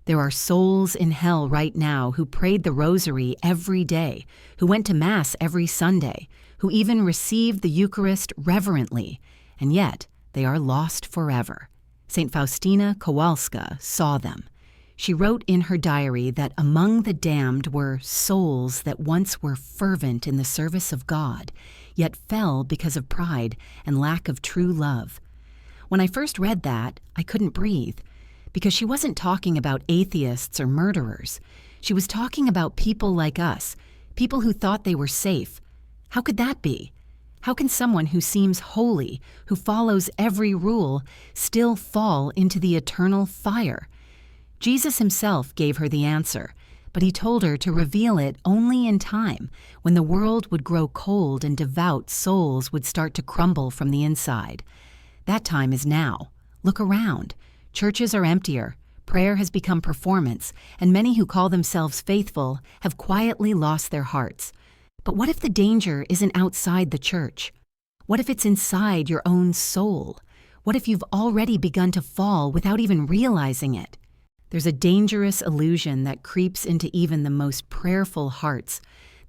There are souls in hell right now who prayed the rosary every day, who went to Mass every Sunday, who even received the Eucharist reverently, and yet they are lost forever. St. Faustina Kowalska saw them. She wrote in her diary that among the damned were souls that once were fervent in the service of God, yet fell because of pride and lack of true love. When I first read that, I couldn't breathe, because she wasn't talking about atheists or murderers. She was talking about people like us, people who thought they were safe. How could that be? How can someone who seems holy, who follows every rule, still fall into the eternal fire? Jesus himself gave her the answer, but he told her to reveal it only in time, when the world would grow cold and devout souls would start to crumble from the inside. That time is now. Look around. Churches are emptier, prayer has become performance, and many who call themselves faithful have quietly lost their hearts. But what if the danger isn't outside the church? What if it's inside your own soul? What if you've already begun to fall without even realizing it? There's a dangerous illusion that creeps into even the most prayerful hearts,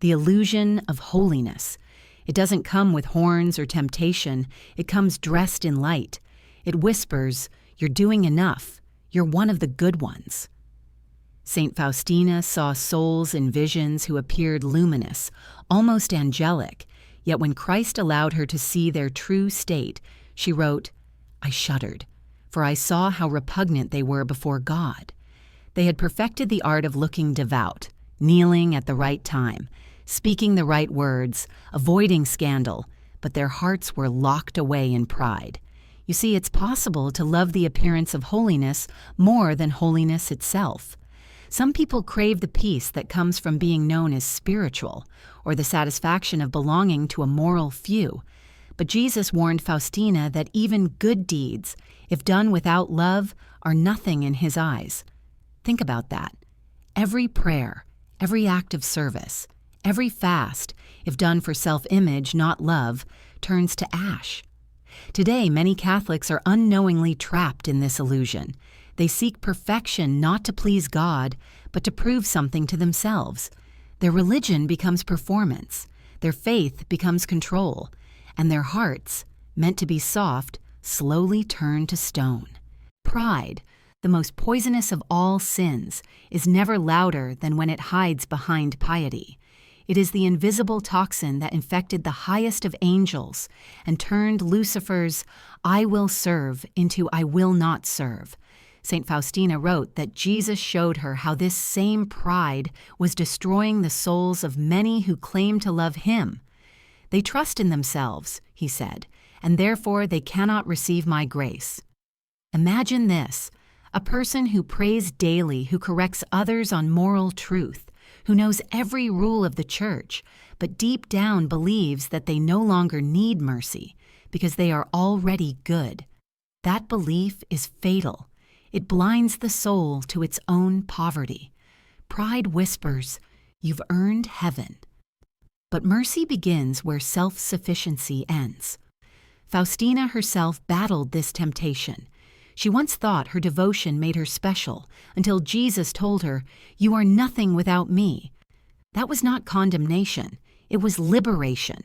the illusion of holiness. It doesn't come with horns or temptation, it comes dressed in light. It whispers, "You're doing enough. You're one of the good ones." St. Faustina saw souls in visions who appeared luminous, almost angelic, yet when Christ allowed her to see their true state, she wrote, "I shuddered, for I saw how repugnant they were before God." They had perfected the art of looking devout, kneeling at the right time, speaking the right words, avoiding scandal, but their hearts were locked away in pride. You see, it's possible to love the appearance of holiness more than holiness itself. Some people crave the peace that comes from being known as spiritual, or the satisfaction of belonging to a moral few. But Jesus warned Faustina that even good deeds, if done without love, are nothing in his eyes. Think about that. Every prayer, every act of service, every fast, if done for self-image, not love, turns to ash. Today, many Catholics are unknowingly trapped in this illusion. They seek perfection not to please God, but to prove something to themselves. Their religion becomes performance, their faith becomes control, and their hearts, meant to be soft, slowly turn to stone. Pride, the most poisonous of all sins, is never louder than when it hides behind piety. It is the invisible toxin that infected the highest of angels and turned Lucifer's "I will serve" into "I will not serve." St. Faustina wrote that Jesus showed her how this same pride was destroying the souls of many who claim to love him. "They trust in themselves," he said, "and therefore they cannot receive my grace." Imagine this, a person who prays daily, who corrects others on moral truth, who knows every rule of the church, but deep down believes that they no longer need mercy because they are already good. That belief is fatal. It blinds the soul to its own poverty. Pride whispers, "You've earned heaven." But mercy begins where self-sufficiency ends. Faustina herself battled this temptation. She once thought her devotion made her special until Jesus told her, "You are nothing without me." That was not condemnation. It was liberation.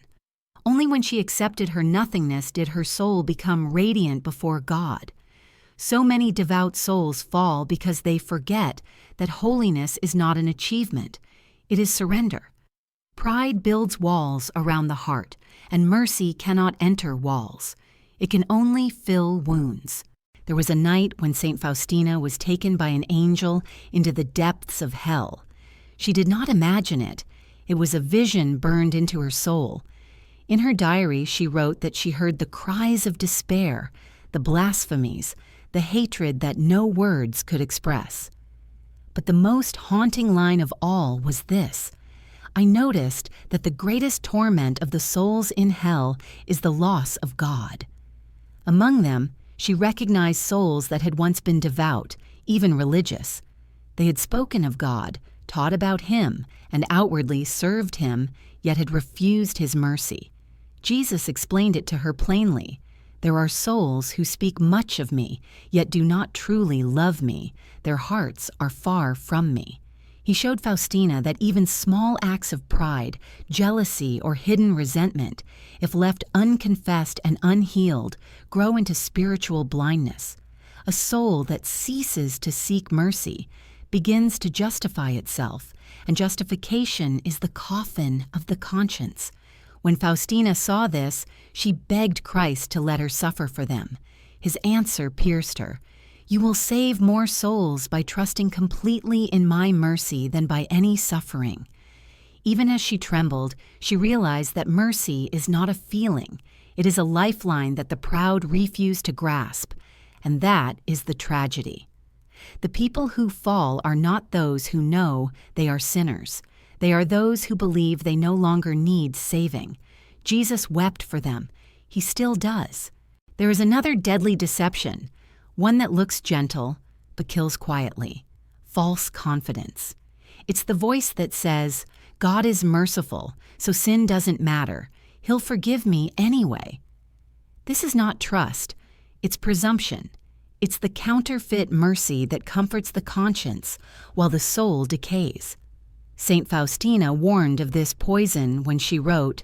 Only when she accepted her nothingness did her soul become radiant before God. So many devout souls fall because they forget that holiness is not an achievement. It is surrender. Pride builds walls around the heart, and mercy cannot enter walls. It can only fill wounds. There was a night when St. Faustina was taken by an angel into the depths of hell. She did not imagine it. It was a vision burned into her soul. In her diary, she wrote that she heard the cries of despair, the blasphemies, the hatred that no words could express. But the most haunting line of all was this: "I noticed that the greatest torment of the souls in hell is the loss of God." Among them, she recognized souls that had once been devout, even religious. They had spoken of God, taught about him, and outwardly served him, yet had refused his mercy. Jesus explained it to her plainly. There are souls who speak much of me, yet do not truly love me. Their hearts are far from me. He showed Faustina that even small acts of pride, jealousy, or hidden resentment, if left unconfessed and unhealed, grow into spiritual blindness. A soul that ceases to seek mercy begins to justify itself, and justification is the coffin of the conscience. When Faustina saw this, she begged Christ to let her suffer for them. His answer pierced her. You will save more souls by trusting completely in my mercy than by any suffering. Even as she trembled, she realized that mercy is not a feeling. It is a lifeline that the proud refuse to grasp. And that is the tragedy. The people who fall are not those who know they are sinners. They are those who believe they no longer need saving. Jesus wept for them. He still does. There is another deadly deception, one that looks gentle but kills quietly: false confidence. It's the voice that says, God is merciful, so sin doesn't matter. He'll forgive me anyway. This is not trust. It's presumption. It's the counterfeit mercy that comforts the conscience while the soul decays. Saint Faustina warned of this poison when she wrote,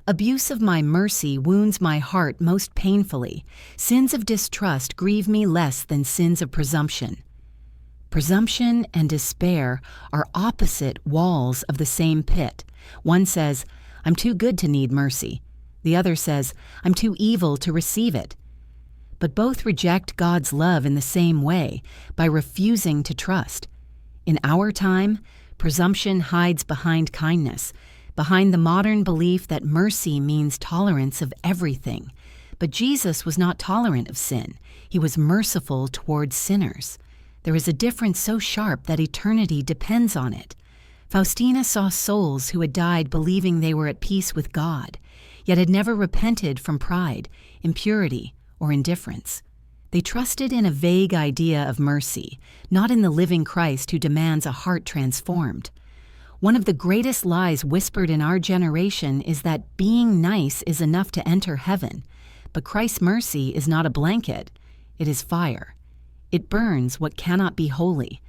Abuse of my mercy wounds my heart most painfully. Sins of distrust grieve me less than sins of presumption. Presumption and despair are opposite walls of the same pit. One says, I'm too good to need mercy. The other says, I'm too evil to receive it. But both reject God's love in the same way, by refusing to trust. In our time, presumption hides behind kindness, behind the modern belief that mercy means tolerance of everything. But Jesus was not tolerant of sin. He was merciful towards sinners. There is a difference so sharp that eternity depends on it. Faustina saw souls who had died believing they were at peace with God, yet had never repented from pride, impurity, or indifference. They trusted in a vague idea of mercy, not in the living Christ who demands a heart transformed. One of the greatest lies whispered in our generation is that being nice is enough to enter heaven, but Christ's mercy is not a blanket, it is fire. It burns what cannot be holy.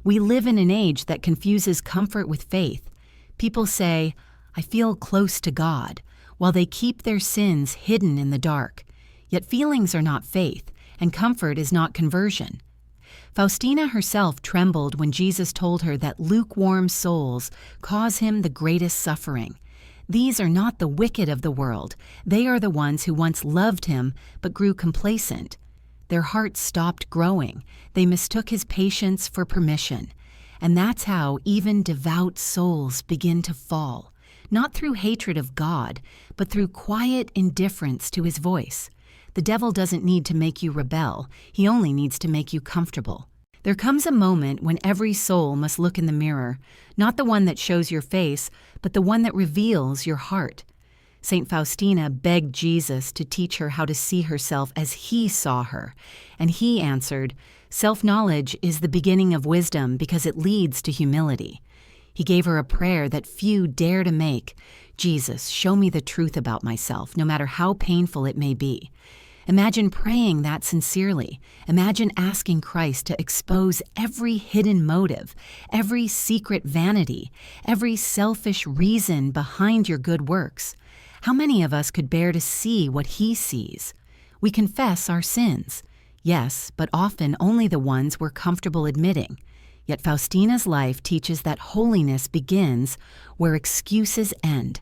We live in an age that confuses comfort with faith. People say, I feel close to God, while they keep their sins hidden in the dark. Yet feelings are not faith, and comfort is not conversion. Faustina herself trembled when Jesus told her that lukewarm souls cause him the greatest suffering. These are not the wicked of the world. They are the ones who once loved him but grew complacent. Their hearts stopped growing. They mistook his patience for permission. And that's how even devout souls begin to fall, not through hatred of God, but through quiet indifference to his voice. The devil doesn't need to make you rebel. He only needs to make you comfortable. There comes a moment when every soul must look in the mirror, not the one that shows your face, but the one that reveals your heart. St. Faustina begged Jesus to teach her how to see herself as he saw her, and he answered, Self-knowledge is the beginning of wisdom because it leads to humility. He gave her a prayer that few dare to make. Jesus, show me the truth about myself, no matter how painful it may be. Imagine praying that sincerely. Imagine asking Christ to expose every hidden motive, every secret vanity, every selfish reason behind your good works. How many of us could bear to see what he sees? We confess our sins. Yes, but often only the ones we're comfortable admitting. Yet Faustina's life teaches that holiness begins where excuses end.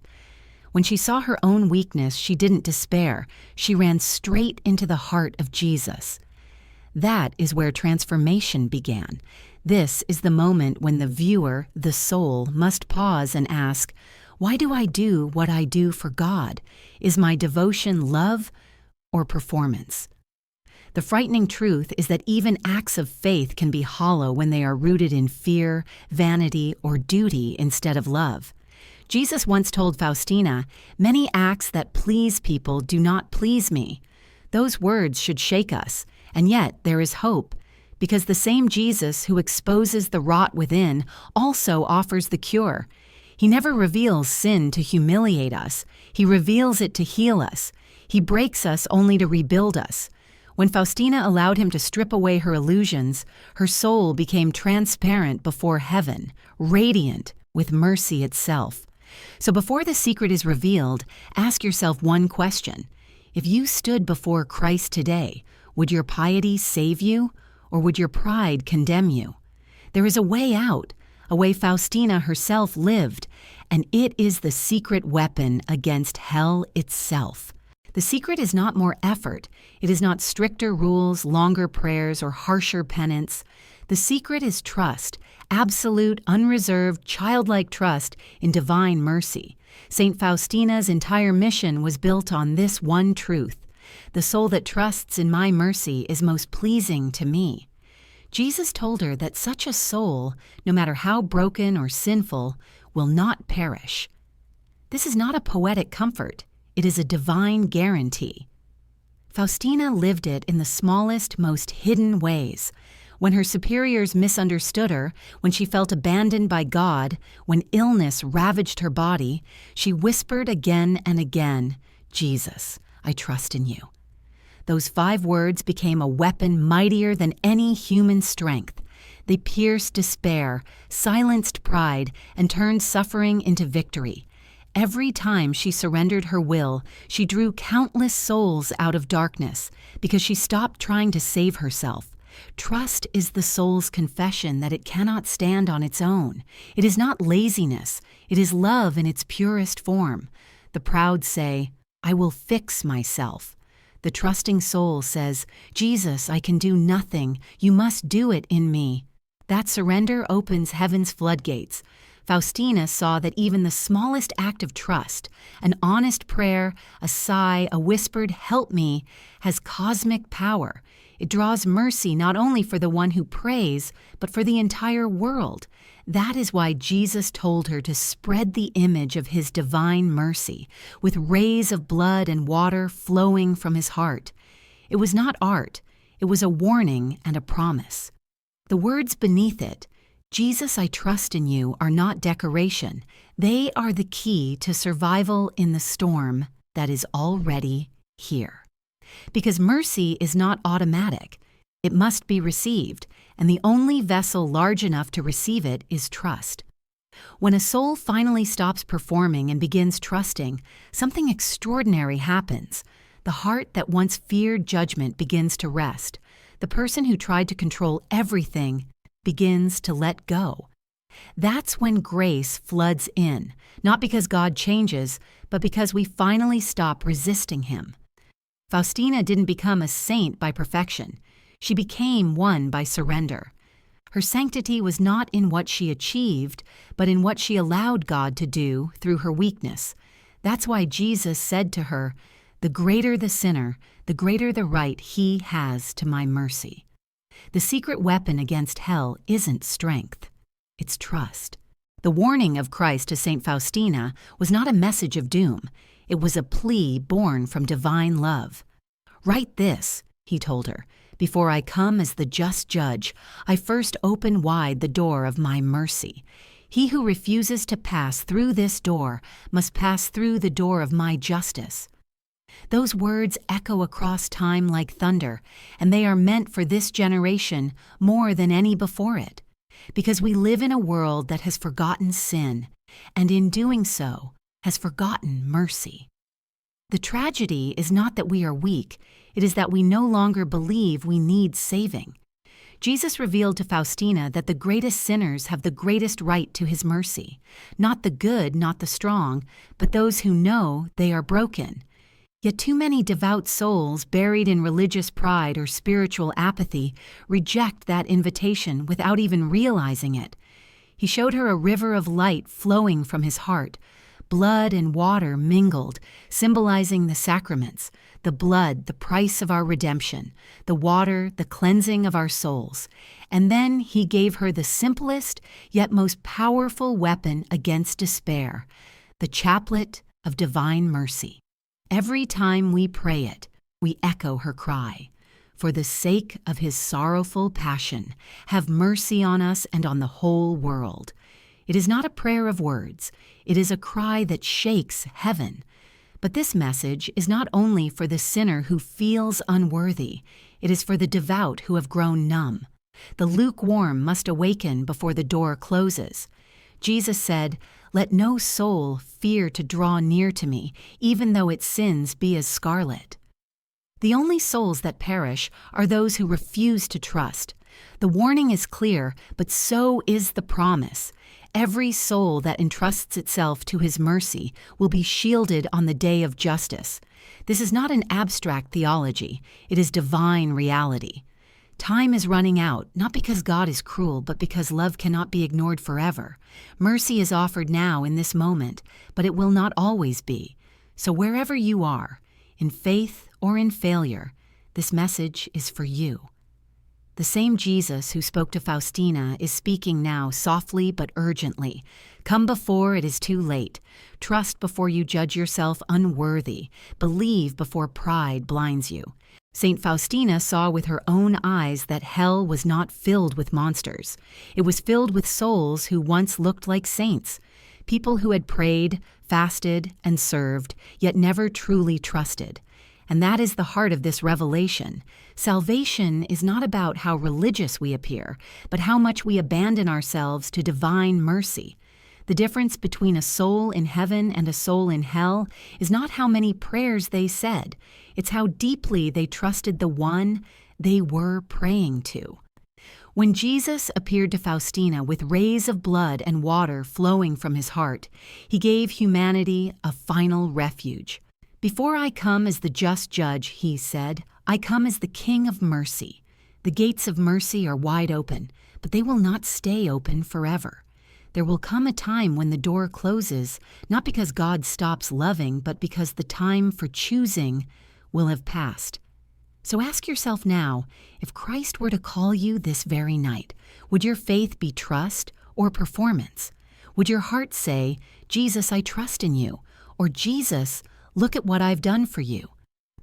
When she saw her own weakness, she didn't despair. She ran straight into the heart of Jesus. That is where transformation began. This is the moment when the viewer, the soul, must pause and ask, why do I do what I do for God? Is my devotion love or performance? The frightening truth is that even acts of faith can be hollow when they are rooted in fear, vanity, or duty instead of love. Jesus once told Faustina, "Many acts that please people do not please me." Those words should shake us, and yet there is hope, because the same Jesus who exposes the rot within also offers the cure. He never reveals sin to humiliate us. He reveals it to heal us. He breaks us only to rebuild us. When Faustina allowed him to strip away her illusions, her soul became transparent before heaven, radiant with mercy itself. So before the secret is revealed, ask yourself one question. If you stood before Christ today, would your piety save you, or would your pride condemn you? There is a way out, a way Faustina herself lived, and it is the secret weapon against hell itself. The secret is not more effort. It is not stricter rules, longer prayers, or harsher penance. The secret is trust, absolute, unreserved, childlike trust in divine mercy. St. Faustina's entire mission was built on this one truth. The soul that trusts in my mercy is most pleasing to me. Jesus told her that such a soul, no matter how broken or sinful, will not perish. This is not a poetic comfort. It is a divine guarantee. Faustina lived it in the smallest, most hidden ways. When her superiors misunderstood her, when she felt abandoned by God, when illness ravaged her body, she whispered again and again, "Jesus, I trust in you." Those 5 words became a weapon mightier than any human strength. They pierced despair, silenced pride, and turned suffering into victory. Every time she surrendered her will, she drew countless souls out of darkness because she stopped trying to save herself. Trust is the soul's confession that it cannot stand on its own. It is not laziness. It is love in its purest form. The proud say, "I will fix myself." The trusting soul says, "Jesus, I can do nothing. You must do it in me." That surrender opens heaven's floodgates. Faustina saw that even the smallest act of trust, an honest prayer, a sigh, a whispered "help me," has cosmic power. It draws mercy not only for the one who prays, but for the entire world. That is why Jesus told her to spread the image of his divine mercy, with rays of blood and water flowing from his heart. It was not art. It was a warning and a promise. The words beneath it, "Jesus, I trust in you," are not decoration. They are the key to survival in the storm that is already here. Because mercy is not automatic. It must be received, and the only vessel large enough to receive it is trust. When a soul finally stops performing and begins trusting, something extraordinary happens. The heart that once feared judgment begins to rest. The person who tried to control everything begins to let go. That's when grace floods in, not because God changes, but because we finally stop resisting him. Faustina didn't become a saint by perfection. She became one by surrender. Her sanctity was not in what she achieved, but in what she allowed God to do through her weakness. That's why Jesus said to her, "The greater the sinner, the greater the right he has to my mercy." The secret weapon against hell isn't strength. It's trust. The warning of Christ to St. Faustina was not a message of doom. It was a plea born from divine love. "Write this," he told her, "before I come as the just judge, I first open wide the door of my mercy. He who refuses to pass through this door must pass through the door of my justice." Those words echo across time like thunder, and they are meant for this generation more than any before it, because we live in a world that has forgotten sin, and in doing so, has forgotten mercy. The tragedy is not that we are weak, it is that we no longer believe we need saving. Jesus revealed to Faustina that the greatest sinners have the greatest right to his mercy, not the good, not the strong, but those who know they are broken. Yet too many devout souls buried in religious pride or spiritual apathy reject that invitation without even realizing it. He showed her a river of light flowing from his heart, blood and water mingled, symbolizing the sacraments, the blood, the price of our redemption, the water, the cleansing of our souls. And then he gave her the simplest yet most powerful weapon against despair, the chaplet of divine mercy. Every time we pray it, we echo her cry. For the sake of his sorrowful passion, have mercy on us and on the whole world. It is not a prayer of words. It is a cry that shakes heaven. But this message is not only for the sinner who feels unworthy, it is for the devout who have grown numb. The lukewarm must awaken before the door closes. Jesus said, "Let no soul fear to draw near to me, even though its sins be as scarlet." The only souls that perish are those who refuse to trust. The warning is clear, but so is the promise. Every soul that entrusts itself to His mercy will be shielded on the day of justice. This is not an abstract theology, it is divine reality. Time is running out, not because God is cruel, but because love cannot be ignored forever. Mercy is offered now in this moment, but it will not always be. So wherever you are, in faith or in failure, this message is for you. The same Jesus who spoke to Faustina is speaking now softly but urgently. Come before it is too late. Trust before you judge yourself unworthy. Believe before pride blinds you. Saint Faustina saw with her own eyes that hell was not filled with monsters. It was filled with souls who once looked like saints, people who had prayed, fasted, and served, yet never truly trusted. And that is the heart of this revelation. Salvation is not about how religious we appear, but how much we abandon ourselves to divine mercy. The difference between a soul in heaven and a soul in hell is not how many prayers they said, it's how deeply they trusted the one they were praying to. When Jesus appeared to Faustina with rays of blood and water flowing from His heart, He gave humanity a final refuge. "Before I come as the just judge," He said, "I come as the King of mercy. The gates of mercy are wide open, but they will not stay open forever. There will come a time when the door closes, not because God stops loving, but because the time for choosing will have passed." So ask yourself now, if Christ were to call you this very night, would your faith be trust or performance? Would your heart say, "Jesus, I trust in you," or "Jesus, look at what I've done for you"?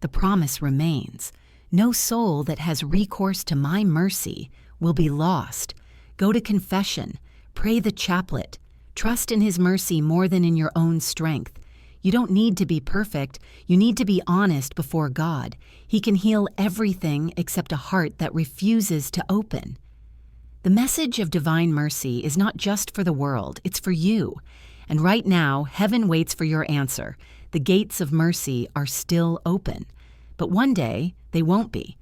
The promise remains. No soul that has recourse to my mercy will be lost. Go to confession. Pray the chaplet. Trust in His mercy more than in your own strength. You don't need to be perfect. You need to be honest before God. He can heal everything except a heart that refuses to open. The message of divine mercy is not just for the world, it's for you. And right now, heaven waits for your answer. The gates of mercy are still open. But one day, they won't be.